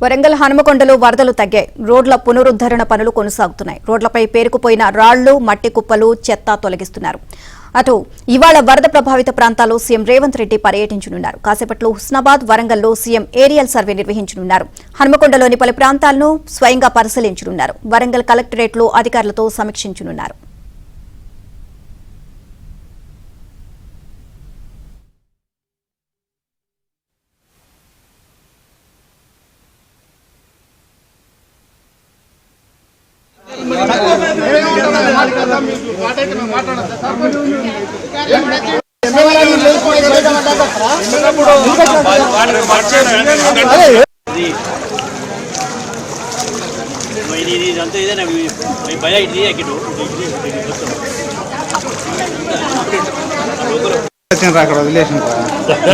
వరంగల్ హనుమకొండలో వరదలు తగ్గాయి. రోడ్ల పునరుద్ధరణ పనులు కొనసాగుతున్నాయి. రోడ్లపై పేరుకుపోయిన రాళ్లు, మట్టి కుప్పలు, చెత్త తొలగిస్తున్నారు. అటు ఇవాళ వరద ప్రభావిత ప్రాంతాల్లో సీఎం రేవంత్ రెడ్డి పర్యటించనున్నారు. కాసేపట్లో హుస్నాబాద్, వరంగల్లో సీఎం ఏరియల్ సర్వే నిర్వహించనున్నారు. హనుమకొండలోని పలు ప్రాంతాలను స్వయంగా పరిశీలించనున్నారు. వరంగల్ కలెక్టరేట్లో అధికారులతో సమీక్షించనున్నారు.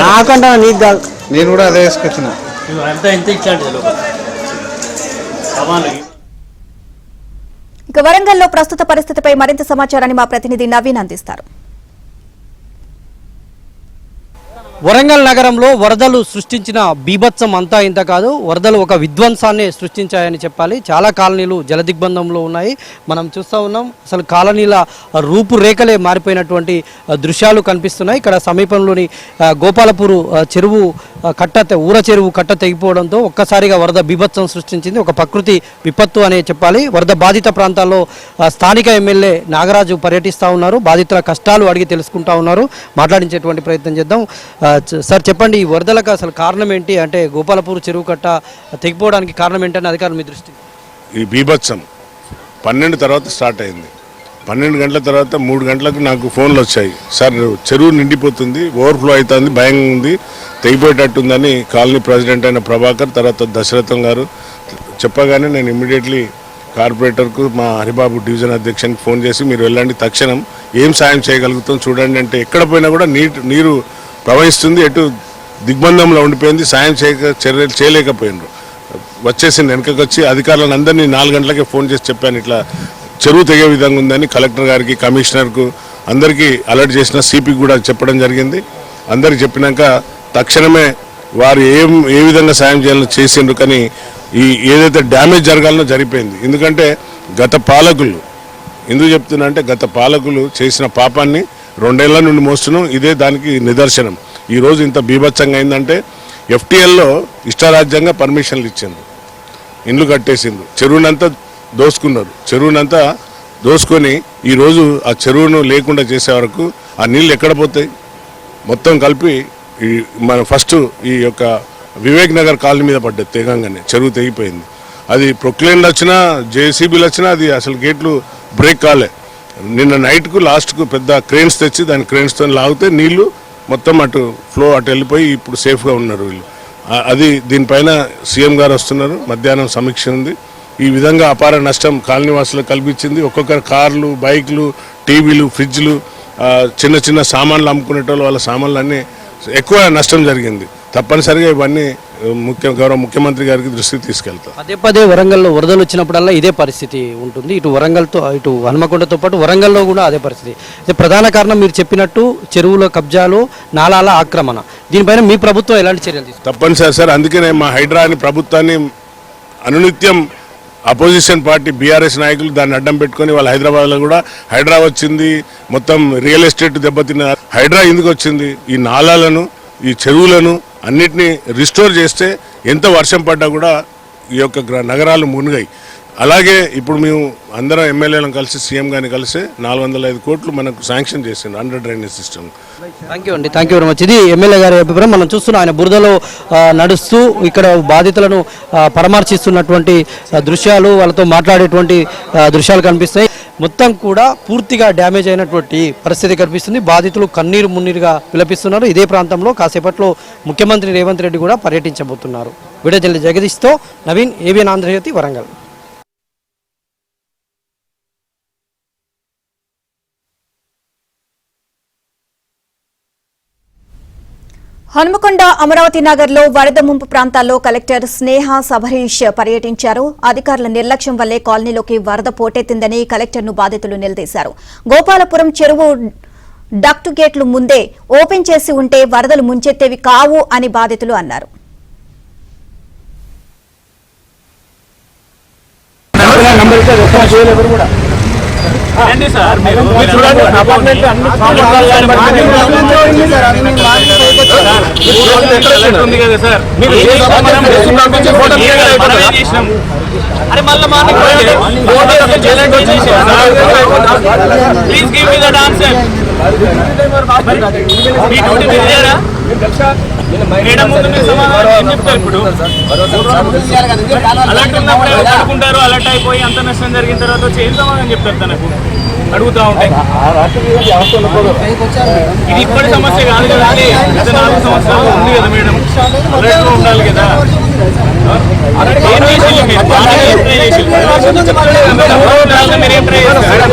నాకంటే నీకు కాదు, నేను కూడా అదే వేసుకొచ్చిన. ఇక వరంగల్లో ప్రస్తుత పరిస్థితిపై మరింత సమాచారాన్ని మా ప్రతినిధి నవీన్ అందిస్తారు. వరంగల్ నగరంలో వరదలు సృష్టించిన బీభత్సం అంతా ఇంత కాదు. వరదలు ఒక విధ్వంసాన్ని సృష్టించాయని చెప్పాలి. చాలా కాలనీలు జలదిగ్బంధంలో ఉన్నాయి. మనం చూస్తూ ఉన్నాం. అసలు కాలనీల రూపురేఖలే మారిపోయినటువంటి దృశ్యాలు కనిపిస్తున్నాయి. ఇక్కడ సమీపంలోని గోపాలపూర్ చెరువు ఊర చెరువు కట్ట తెగిపోవడంతో ఒక్కసారిగా వరద బీభత్సం సృష్టించింది. ఒక ప్రకృతి విపత్తు అనే చెప్పాలి. వరద బాధిత ప్రాంతాల్లో స్థానిక ఎమ్మెల్యే నాగరాజు పర్యటిస్తూ ఉన్నారు. బాధితుల కష్టాలు అడిగి తెలుసుకుంటా ఉన్నారు. మాట్లాడించేటువంటి ప్రయత్నం చేద్దాం. సార్ చెప్పండి, ఈ వరదలకు అసలు కారణం ఏంటి? అంటే గోపాలపూర్ చెరువు కట్ట తెగిపోవడానికి కారణం ఏంటని అధికారులు మీ దృష్టి? ఈ బీభత్సం 12 తర్వాత స్టార్ట్ అయింది. 12 గంటల తర్వాత 3 గంటలకు నాకు ఫోన్లు వచ్చాయి. సార్ చెరువు నిండిపోతుంది, ఓవర్ఫ్లో అవుతుంది, భయంగా ఉంది, తెగిపోయేటట్టుందని కాలనీ ప్రెసిడెంట్ అయిన ప్రభాకర్, తర్వాత దశరథం గారు చెప్పగానే నేను ఇమ్మీడియట్లీ కార్పొరేటర్కు, మా హరిబాబు డివిజన్ అధ్యక్షునికి ఫోన్ చేసి మీరు వెళ్ళండి, తక్షణం ఏం సాయం చేయగలుగుతాం చూడండి అంటే, ఎక్కడ పోయినా కూడా నీరు ప్రవహిస్తుంది, ఎటు దిగ్బంధంలో ఉండిపోయింది, సాయం చర్యలు చేయలేకపోయినారు. వచ్చేసింది వెనకకి వచ్చి అధికారులను అందరినీ 4 గంటలకే ఫోన్ చేసి చెప్పాను, ఇట్లా చెరువు తెగే విధంగా ఉందని కలెక్టర్ గారికి, కమిషనర్కు అందరికీ అలర్ట్ చేసిన, సిపికి కూడా చెప్పడం జరిగింది. అందరికి చెప్పినాక తక్షణమే వారు ఏ విధంగా సాయం చేయాలని చేసిండ్రు. కానీ ఈ ఏదైతే డ్యామేజ్ జరగాలనో జరిగిపోయింది. ఎందుకంటే గత పాలకులు, ఎందుకు చెప్తున్నా అంటే గత పాలకులు చేసిన పాపాన్ని 2 ఏళ్ల నుండి మోస్తున్నాం. ఇదే దానికి నిదర్శనం. ఈరోజు ఇంత బీభత్సంగా అయిందంటే FTLలో ఇష్టారాజ్యంగా పర్మిషన్లు ఇచ్చింది, ఇండ్లు కట్టేసింది, చెరువునంతా దోసుకున్నారు. చెరువునంతా దోసుకొని ఈరోజు ఆ చెరువును లేకుండా చేసే వరకు ఆ నీళ్ళు ఎక్కడ పోతాయి? మొత్తం కలిపి మన ఫస్ట్ ఈ యొక్క వివేక్ నగర్ కాలనీ మీద పడ్డది. తెగంగానే చెరువు తెగిపోయింది. అది ప్రొక్లైన్లు వచ్చినా, JCBలు వచ్చినా అది అసలు గేట్లు బ్రేక్ కాలే. నిన్న నైట్కు లాస్ట్కు పెద్ద క్రేన్స్ తెచ్చి దాని క్రేన్స్తో లాగితే నీళ్లు మొత్తం అటు ఫ్లో అటు వెళ్ళిపోయి ఇప్పుడు సేఫ్గా ఉన్నారు వీళ్ళు. అది దీనిపైన సీఎం గారు వస్తున్నారు. మధ్యాహ్నం సమీక్ష ఉంది. ఈ విధంగా అపార నష్టం కాలనీవాసులకు కల్పించింది. ఒక్కొక్కరు కార్లు, బైక్లు, టీవీలు, ఫ్రిడ్జ్లు, చిన్న చిన్న సామాన్లు అమ్ముకునేటోళ్ళు వాళ్ళ సామాన్లు అన్నీ ఎక్కువ నష్టం జరిగింది. తప్పనిసరిగా ఇవన్నీ గౌరవ ముఖ్యమంత్రి గారికి దృష్టికి తీసుకెళ్తాం. పదే వరంగల్లో వరదలు వచ్చినప్పుడల్లా ఇదే పరిస్థితి ఉంటుంది. ఇటు వరంగల్తో ఇటు హనుమకొండతో పాటు వరంగల్లో కూడా అదే పరిస్థితి. ప్రధాన కారణం మీరు చెప్పినట్టు చెరువుల కబ్జాలు, నాలాల ఆక్రమణ. దీనిపైన మీ ప్రభుత్వం ఎలాంటి చర్యలు తీసుకుంటుంది? తప్పనిసరి సార్. అందుకనే మా హైడ్రా అని ప్రభుత్వాన్ని అనునిత్యం అపోజిషన్ పార్టీ BRS నాయకులు దాన్ని అడ్డం పెట్టుకొని వాళ్ళు హైదరాబాద్లో కూడా హైడ్రా వచ్చింది, మొత్తం రియల్ ఎస్టేట్ దెబ్బతిన్న హైడ్రా ఎందుకు వచ్చింది? ఈ నాలాలను, ఈ చెరువులను అన్నిటినీ రిస్టోర్ చేస్తే ఎంత వర్షం పడ్డా కూడా ఈ యొక్క నగరాలు మునిగాయి. అలాగే ఇప్పుడు మేము అందరం ఎమ్మెల్యేలను కలిసి సీఎం గారిని కలిసి 405 కోట్లు మనకు శాంక్షన్ చేసింది under drainage system. Thank you అండి, థ్యాంక్ యూ వెరీ మచ్. ఇది ఎమ్మెల్యే గారి అభిప్రాయం. మనం చూస్తున్నాం, ఆయన బురదలో నడుస్తూ ఇక్కడ బాధితులను పరామర్శిస్తున్నటువంటి దృశ్యాలు, వాళ్ళతో మాట్లాడేటువంటి దృశ్యాలు కనిపిస్తాయి. మొత్తం కూడా పూర్తిగా డ్యామేజ్ అయినటువంటి పరిస్థితి కనిపిస్తుంది. బాధితులు కన్నీరు మున్నీరుగా విలపిస్తున్నారు. ఇదే ప్రాంతంలో కాసేపట్లో ముఖ్యమంత్రి రేవంత్ రెడ్డి కూడా పర్యటించబోతున్నారు. వీడియో జగదీష్తో నవీన్, ABN ఆంధ్రజ్యోతి, వరంగల్. హనుమకొండ అమరావతి నగర్లో వరద ముంపు ప్రాంతాల్లో కలెక్టర్ స్నేహ సబరీష్ పర్యటించారు. అధికారుల నిర్లక్ష్యం వల్లే కాలనీలోకి వరద పోటెత్తిందని కలెక్టర్ను బాధితులు నిలదీశారు. గోపాలపురం చెరువు డక్టు గేట్లు ముందే ఓపెన్ చేసి ఉంటే వరదలు ముంచెత్తేవి కావు అని బాధితులు అన్నారు. రండి సార్ మీరు చూడండి అపార్ట్మెంట్ అన్ని ఉంది కదా సార్ చేసినాం అరే మళ్ళీ morning please give me that answer me duty మీరు చేయరా మేడం ముందు మీరు సమాధానం ఏం చెప్తారు ఇప్పుడు అలర్ట్ ఉన్నప్పుడు అనుకుంటారు అలర్ట్ అయిపోయి అంత నష్టం జరిగిన తర్వాత వచ్చి ఏం సమాధానం చెప్తారు తనకు అడుగుతా ఉంటాయి ఇది ఇప్పటి సమస్య కాదు కదా అది గత 4 సంవత్సరాలు ఉంది కదా మేడం అలర్ట్ ఉండాలి కదా ఏం చేసి మీరు ఏం ట్రై చేస్తారు